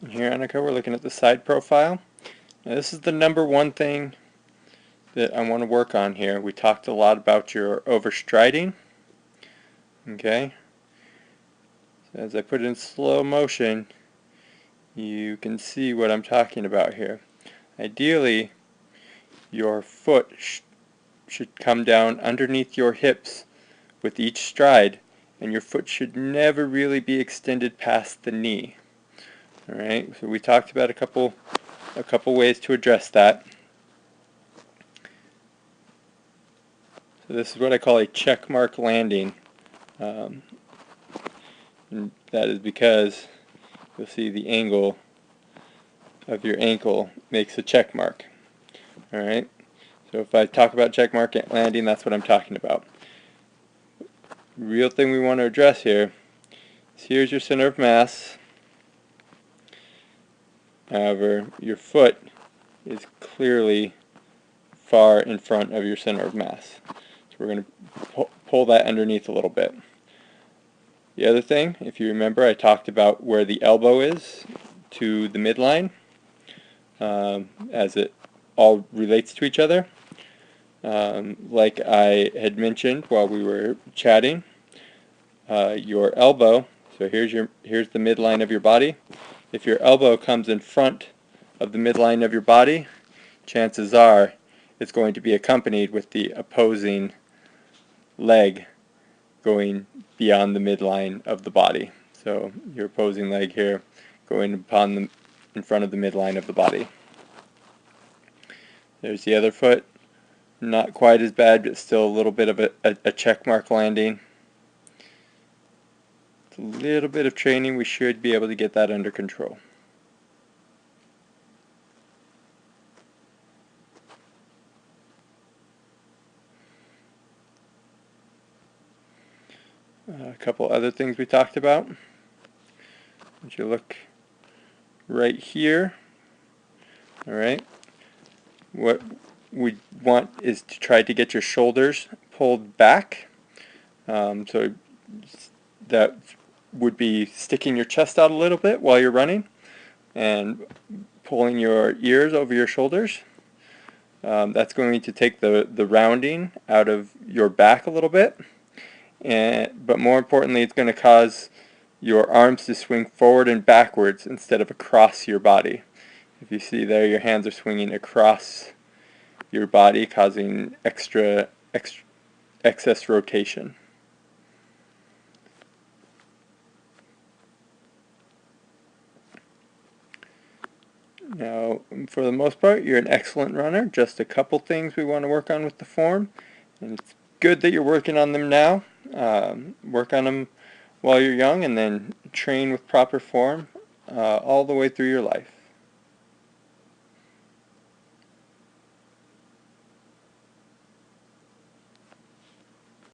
Here, Annika, we're looking at the side profile. Now, this is the number one thing that I want to work on here. We talked a lot about your overstriding. Okay, so as I put it in slow motion, you can see what I'm talking about here. Ideally, your foot should come down underneath your hips with each stride, and your foot should never really be extended past the knee. Alright, so we talked about a couple ways to address that. So this is what I call a check mark landing. And that is because you'll see the angle of your ankle makes a check mark. Alright, so if I talk about check mark landing, that's what I'm talking about. The real thing we want to address here is here's your center of mass. However, your foot is clearly far in front of your center of mass. So we're going to pull that underneath a little bit. The other thing, if you remember, I talked about where the elbow is to the midline as it all relates to each other. Like I had mentioned while we were chatting, your elbow, so here's the midline of your body. If your elbow comes in front of the midline of your body, chances are it's going to be accompanied with the opposing leg going beyond the midline of the body. So your opposing leg here going in front of the midline of the body. There's the other foot. Not quite as bad, but still a little bit of a check mark landing. With a little bit of training, we should be able to get that under control. A couple other things we talked about. If you look right here, alright, what we want is to try to get your shoulders pulled back. So that would be sticking your chest out a little bit while you're running and pulling your ears over your shoulders. That's going to take the rounding out of your back a little bit. But more importantly, it's going to cause your arms to swing forward and backwards instead of across your body. If you see there, your hands are swinging across your body, causing excess rotation. Now, for the most part, you're an excellent runner. Just a couple things we want to work on with the form, and it's good that you're working on them now. Work on them while you're young, and then train with proper form all the way through your life.